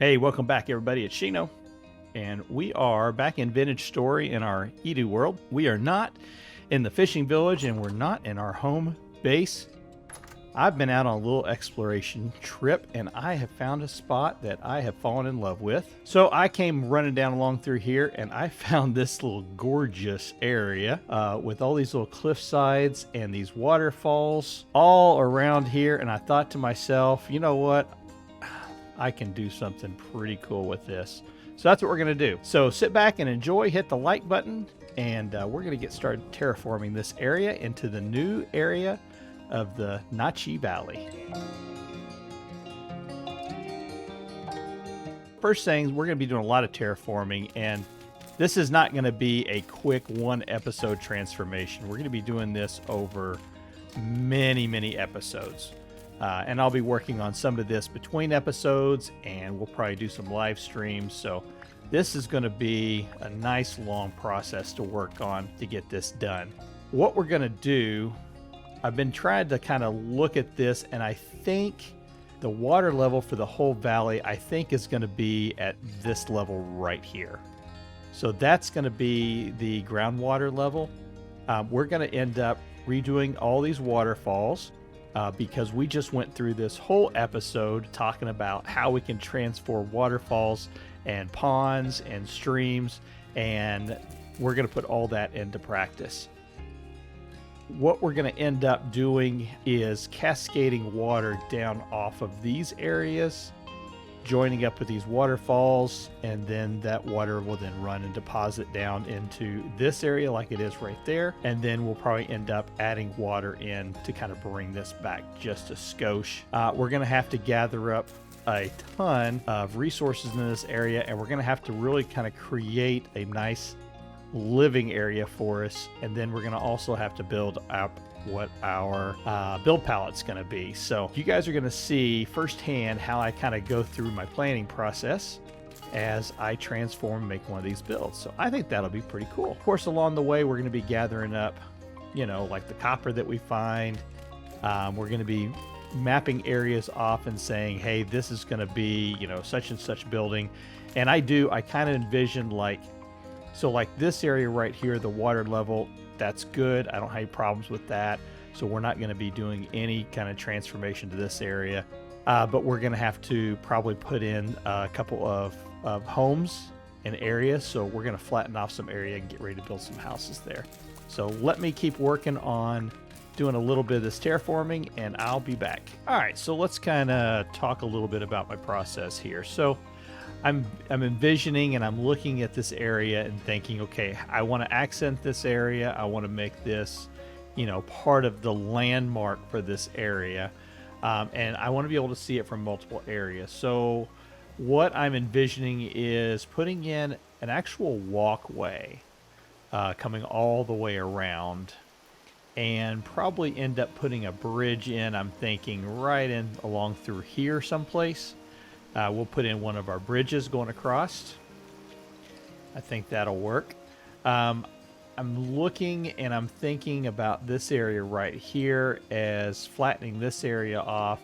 Hey, welcome back, everybody. It's Shino, and we are back in Vintage Story in our Edo World. We are not in the fishing village, and we're not in our home base. I've been out on a little exploration trip, and I have found a spot that I have fallen in love with. So I came running down along through here, and I found this little gorgeous area with all these little cliff sides and these waterfalls all around here. And I thought to myself, you know what? I can do something pretty cool with this. So that's what we're going to do. So sit back and enjoy, hit the like button, and we're going to get started terraforming this area into the new area of the Nachi Valley. First things, we're going to be doing a lot of terraforming, and this is not going to be a quick one episode transformation. We're going to be doing this over many episodes. And I'll be working on some of this between episodes, and we'll probably do some live streams. So this is going to be a nice long process to work on to get this done. What we're going to do, I've been trying to kind of look at this, and I think the water level for the whole valley, I think, is going to be at this level right here. So that's going to be the groundwater level. We're going to end up redoing all these waterfalls. Because we just went through this whole episode talking about how we can transform waterfalls and ponds and streams, and we're going to put all that into practice. What we're going to end up doing is cascading water down off of these areas, joining up with these waterfalls, and then that water will then run and deposit down into this area like it is right there. And then we'll probably end up adding water in to kind of bring this back just a skosh. We're going to have to gather up a ton of resources in this area, and we're going to have to really kind of create a nice living area for us. And then we're going to also have to build up what our build palette's going to be. So you guys are going to see firsthand how I kind of go through my planning process as I transform and make one of these builds. So I think that'll be pretty cool. Of course, along the way, we're going to be gathering up, like the copper that we find. We're going to be mapping areas off and saying, hey, this is going to be, such and such building. And I kind of envision like this area right here, the water level, that's good. I don't have any problems with that. So we're not going to be doing any kind of transformation to this area. But we're going to have to probably put in a couple of homes and areas. So we're going to flatten off some area and get ready to build some houses there. So let me keep working on doing a little bit of this terraforming, and I'll be back. All right, so let's kind of talk a little bit about my process here. So I'm envisioning and I'm looking at this area and thinking, okay, I want to accent this area. I want to make this, part of the landmark for this area. And I want to be able to see it from multiple areas. So what I'm envisioning is putting in an actual walkway coming all the way around, and probably end up putting a bridge in, I'm thinking, right in along through here someplace. We'll put in one of our bridges going across. I think that'll work. I'm looking and I'm thinking about this area right here as flattening this area off,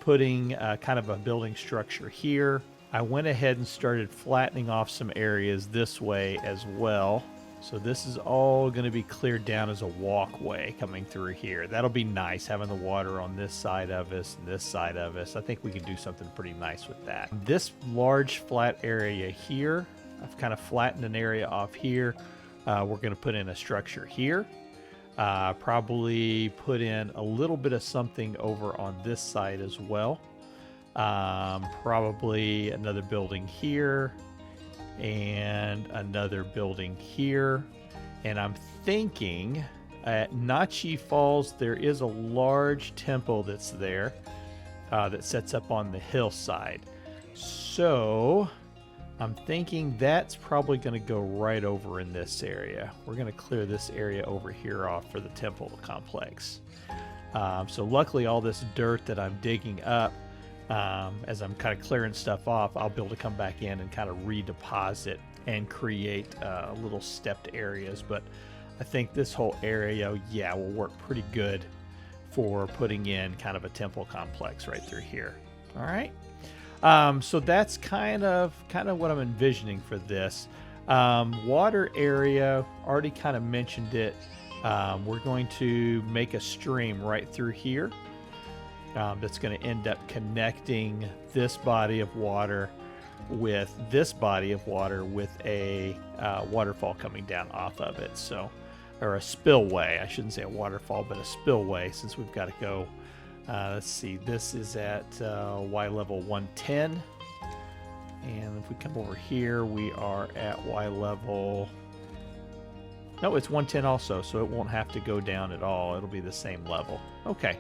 putting kind of a building structure here. I went ahead and started flattening off some areas this way as well. So this is all going to be cleared down as a walkway coming through here. That'll be nice, having the water on this side of us and this side of us. I think we can do something pretty nice with that. This large flat area here, I've kind of flattened an area off here. We're going to put in a structure here. Probably put in a little bit of something over on this side as well. Probably another building here. And another building here. And I'm thinking at Nachi Falls, there is a large temple that's there that sets up on the hillside. So I'm thinking that's probably going to go right over in this area. We're going to clear this area over here off for the temple complex. So luckily all this dirt that I'm digging up, as I'm kind of clearing stuff off, I'll be able to come back in and kind of redeposit and create little stepped areas. But I think this whole area, will work pretty good for putting in kind of a temple complex right through here. All right. So that's kind of what I'm envisioning for this. Water area, already kind of mentioned it. We're going to make a stream right through here. That's going to end up connecting this body of water with this body of water with a waterfall coming down off of it. So, or a spillway. I shouldn't say a waterfall, but a spillway, since we've got to go. Let's see. This is at Y level 110. And if we come over here, we are at Y level... No, it's 110 also, so it won't have to go down at all. It'll be the same level. Okay.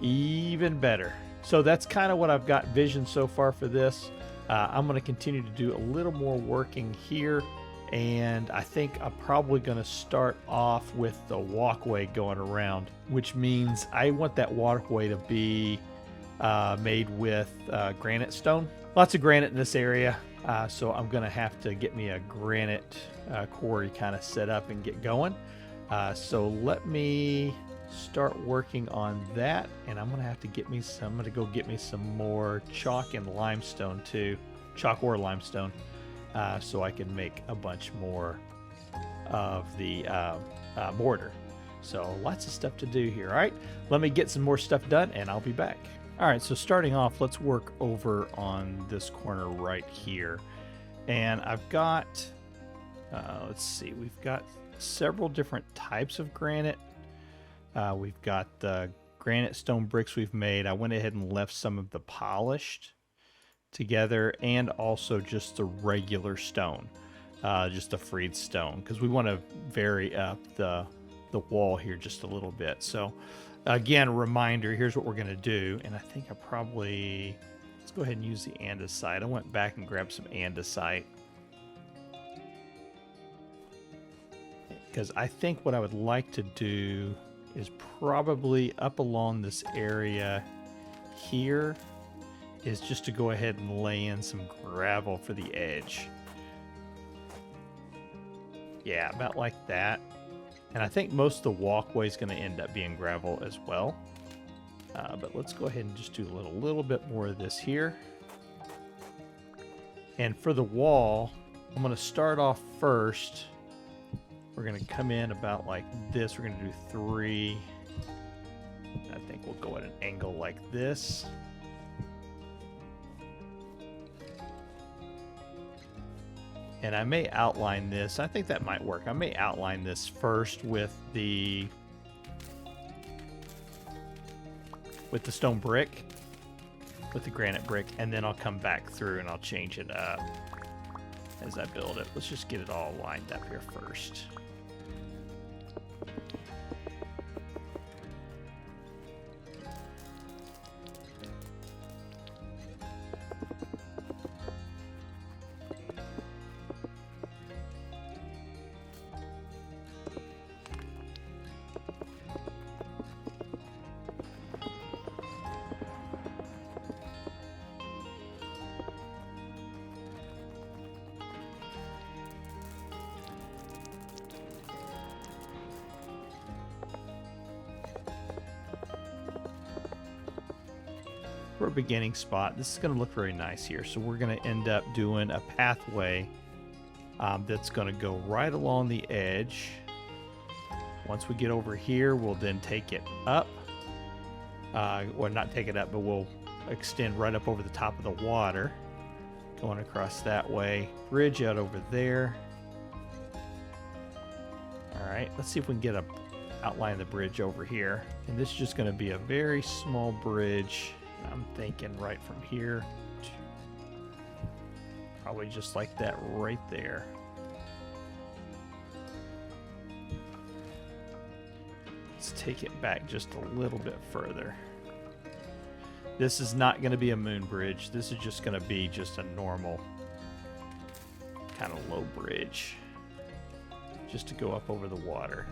Even better. So that's kind of what I've got vision so far for this. I'm going to continue to do a little more working here, and I think I'm probably going to start off with the walkway going around, which means I want that walkway to be made with granite stone. Lots of granite in this area, so I'm going to have to get me a granite quarry kind of set up and get going. So let me start working on that, and I'm gonna have to get me some. I'm gonna go get me some more chalk and limestone too, chalk or limestone, so I can make a bunch more of the mortar. So lots of stuff to do here. All right, let me get some more stuff done, and I'll be back. All right, so starting off, let's work over on this corner right here, and I've got. Let's see, we've got several different types of granite. We've got the granite stone bricks we've made. I went ahead and left some of the polished together, and also just the regular stone, just the freed stone, because we want to vary up the wall here just a little bit. So again, a reminder, here's what we're going to do, and I think I probably, let's go ahead and use the andesite. I went back and grabbed some andesite, because I think what I would like to do is probably up along this area here is just to go ahead and lay in some gravel for the edge. Yeah, about like that. And I think most of the walkway is going to end up being gravel as well. But let's go ahead and just do a little bit more of this here. And for the wall, I'm going to start off first. We're going to come in about like this. We're going to do 3. I think we'll go at an angle like this. And I may outline this. I think that might work. I may outline this first with the stone brick, with the granite brick, and then I'll come back through and I'll change it up as I build it. Let's just get it all lined up here first. For a beginning spot, this is going to look very nice here. So we're going to end up doing a pathway that's going to go right along the edge. Once we get over here, we'll then take it up. Or not take it up, but we'll extend right up over the top of the water. Going across that way. Bridge out over there. Alright, let's see if we can get a outline of the bridge over here. And this is just going to be a very small bridge. I'm thinking right from here to probably just like that right there. Let's take it back just a little bit further. This is not going to be a moon bridge. This is just going to be just a normal kind of low bridge just to go up over the water.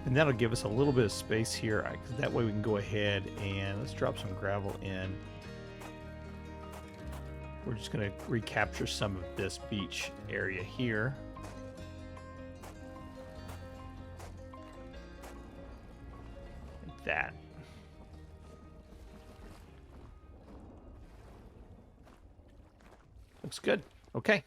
And that'll give us a little bit of space here. That way we can go ahead and let's drop some gravel in. We're just going to recapture some of this beach area here. that. Looks good. Okay.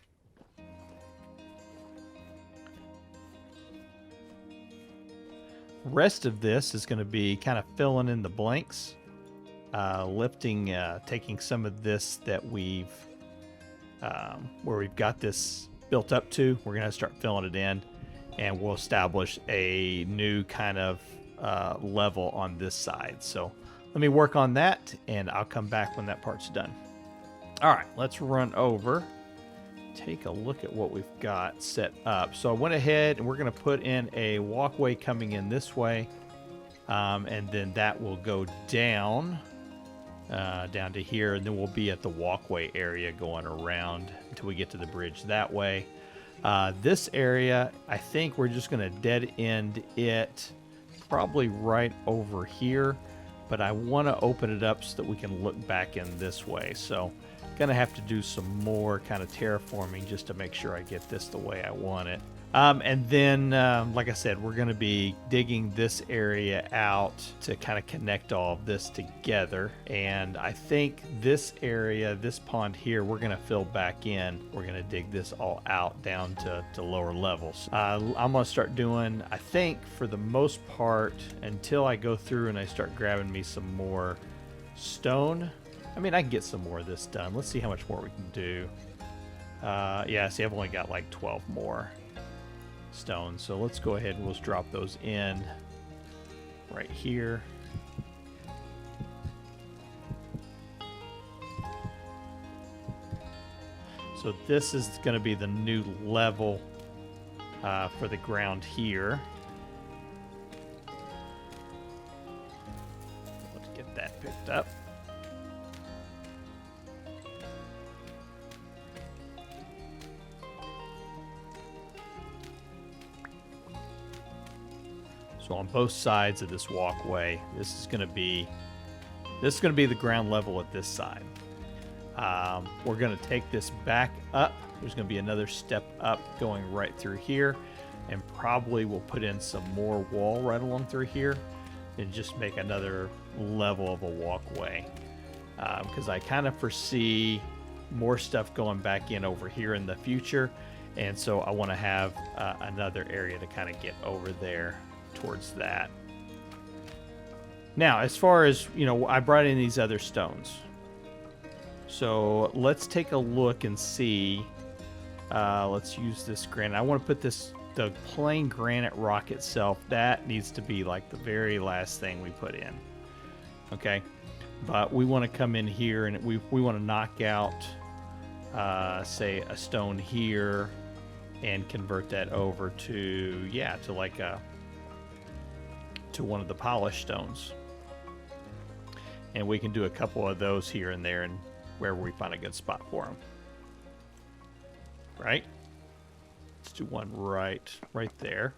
Rest of this is going to be kind of filling in the blanks, lifting, taking some of this that we've, where we've got this built up to, we're going to start filling it in, and we'll establish a new kind of level on this side. So let me work on that, and I'll come back when that part's done. All right, let's run over, take a look at what we've got set up. So I went ahead and we're going to put in a walkway coming in this way, and then that will go down down to here, and then we'll be at the walkway area going around until we get to the bridge that way. This area, I think we're just going to dead end it probably right over here, but I want to open it up so that we can look back in this way. So gonna have to do some more kind of terraforming just to make sure I get this the way I want it. And then, like I said, we're gonna be digging this area out to kind of connect all of this together. And I think this area, this pond here, we're gonna fill back in. We're gonna dig this all out down to lower levels. I'm gonna start doing, I think for the most part, until I go through and I start grabbing me some more stone. I mean, I can get some more of this done. Let's see how much more we can do. Yeah, see, I've only got like 12 more stones. So let's go ahead and we'll drop those in right here. So this is going to be the new level for the ground here. Let's get that picked up. So on both sides of this walkway, this is going to be the ground level at this side. We're going to take this back up. There's going to be another step up going right through here, and probably we'll put in some more wall right along through here and just make another level of a walkway, because I kind of foresee more stuff going back in over here in the future, and so I want to have another area to kind of get over there towards that. Now, as far as, you know, I brought in these other stones. So let's take a look and see. Let's use this granite. I want to put the plain granite rock itself. That needs to be like the very last thing we put in. Okay. But we want to come in here and we want to knock out, say, a stone here and convert that over to, yeah, to like to one of the polished stones. And we can do a couple of those here and there and wherever we find a good spot for them. Right? Let's do one right there.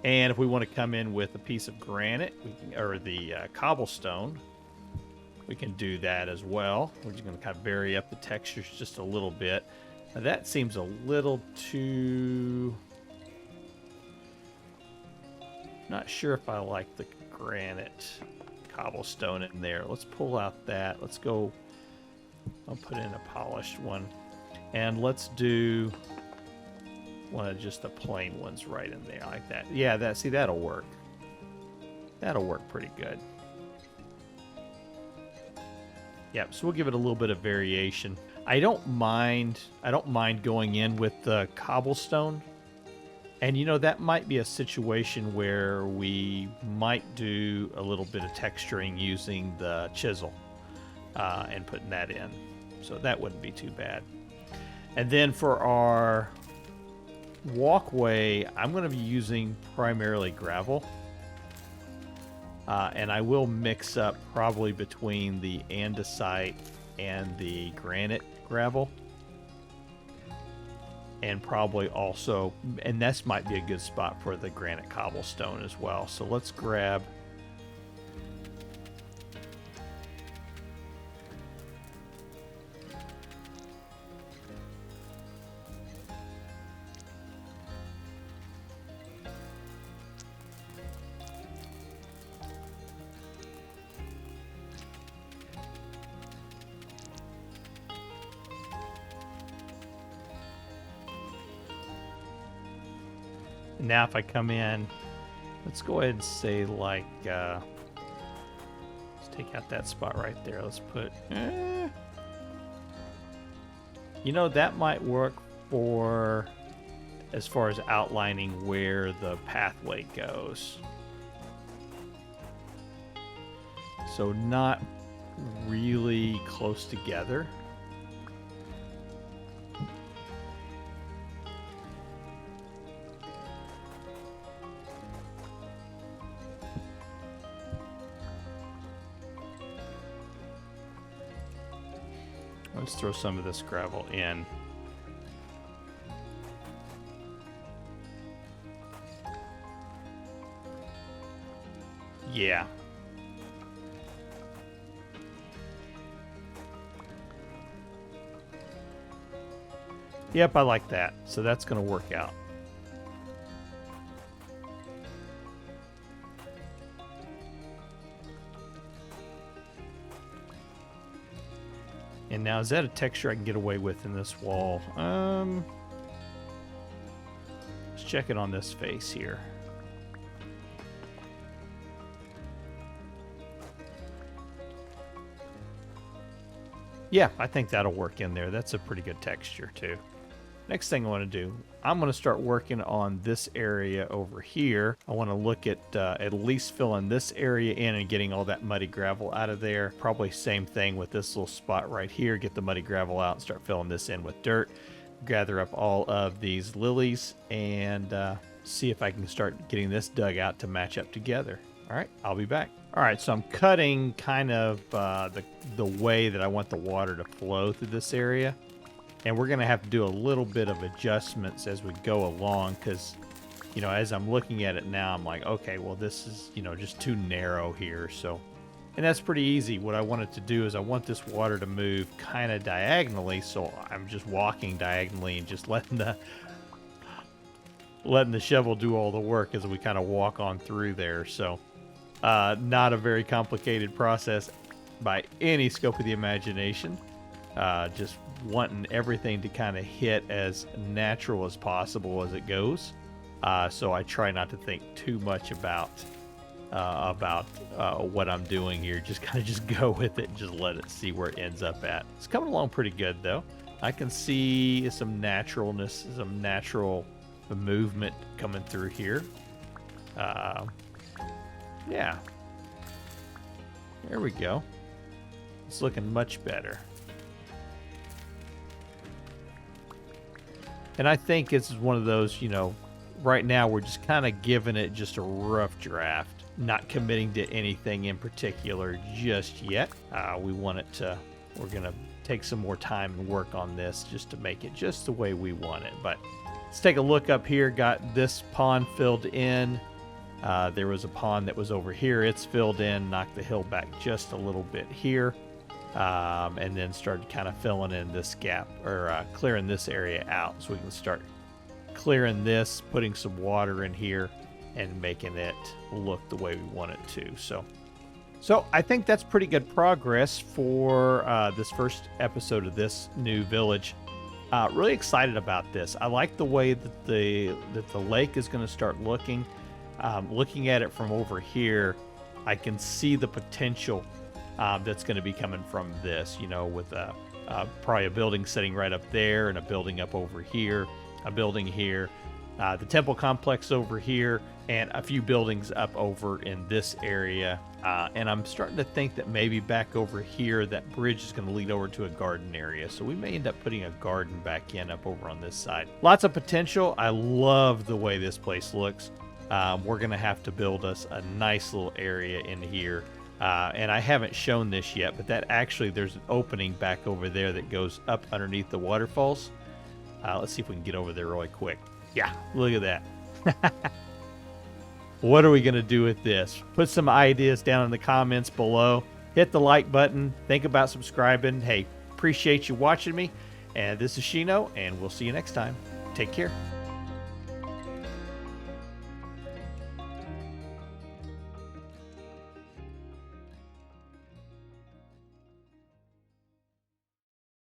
And if we want to come in with a piece of granite, we can, or the cobblestone, we can do that as well. We're just going to kind of vary up the textures just a little bit. Now that seems a little too... Not sure if I like the granite cobblestone in there. Let's pull out that. Let's go. I'll put in a polished one. And let's do one of just the plain ones right in there like that. Yeah, that'll work. That'll work pretty good. Yep, so we'll give it a little bit of variation. I don't mind going in with the cobblestone. And, you know, that might be a situation where we might do a little bit of texturing using the chisel and putting that in. So that wouldn't be too bad. And then for our walkway, I'm going to be using primarily gravel. And I will mix up probably between the andesite and the granite gravel. And probably also, and this might be a good spot for the granite cobblestone as well. So let's grab And now if I come in, let's go ahead and say like, let's take out that spot right there. Let's put, you know, that might work for as far as outlining where the pathway goes. So not really close together. Let's throw some of this gravel in. Yeah. Yep, I like that. So that's going to work out. And now, is that a texture I can get away with in this wall? Let's check it on this face here. Yeah, I think that'll work in there. That's a pretty good texture too. Next thing I want to do, I'm going to start working on this area over here. I want to look at least filling this area in and getting all that muddy gravel out of there. Probably same thing with this little spot right here. Get the muddy gravel out and start filling this in with dirt. Gather up all of these lilies and see if I can start getting this dug out to match up together. All right, I'll be back. All right, so I'm cutting kind of the way that I want the water to flow through this area. And we're going to have to do a little bit of adjustments as we go along because, you know, as I'm looking at it now, I'm like, okay, well, this is, you know, just too narrow here. So, and that's pretty easy. What I wanted to do is I want this water to move kind of diagonally. So I'm just walking diagonally and just letting the shovel do all the work as we kind of walk on through there. So not a very complicated process by any scope of the imagination. Just wanting everything to kind of hit as natural as possible as it goes. So I try not to think too much about what I'm doing here. Just kind of just go with it and just let it see where it ends up at. It's coming along pretty good though. I can see some naturalness, some natural movement coming through here. Yeah. There we go. It's looking much better. And I think this is one of those, you know, right now we're just kind of giving it just a rough draft, not committing to anything in particular just yet. We want it to, we're going to take some more time and work on this just to make it just the way we want it. But let's take a look up here. Got this pond filled in. There was a pond that was over here. It's filled in, knocked the hill back just a little bit here. And then started kind of filling in this gap or clearing this area out so we can start clearing this, putting some water in here and making it look the way we want it to. So I think that's pretty good progress for this first episode of this new village. Really excited about this. I like the way that the lake is going to start looking. Looking at it from over here, I can see the potential that's going to be coming from this, you know, with probably a building sitting right up there and a building up over here, a building here, the temple complex over here, and a few buildings up over in this area. And I'm starting to think that maybe back over here, that bridge is going to lead over to a garden area. So we may end up putting a garden back in up over on this side. Lots of potential. I love the way this place looks. We're going to have to build us a nice little area in here. And I haven't shown this yet, but that actually, there's an opening back over there that goes up underneath the waterfalls. Let's see if we can get over there really quick. Yeah, look at that. What are we going to do with this? Put some ideas down in the comments below. Hit the like button. Think about subscribing. Hey, appreciate you watching me. And this is Shino, and we'll see you next time. Take care.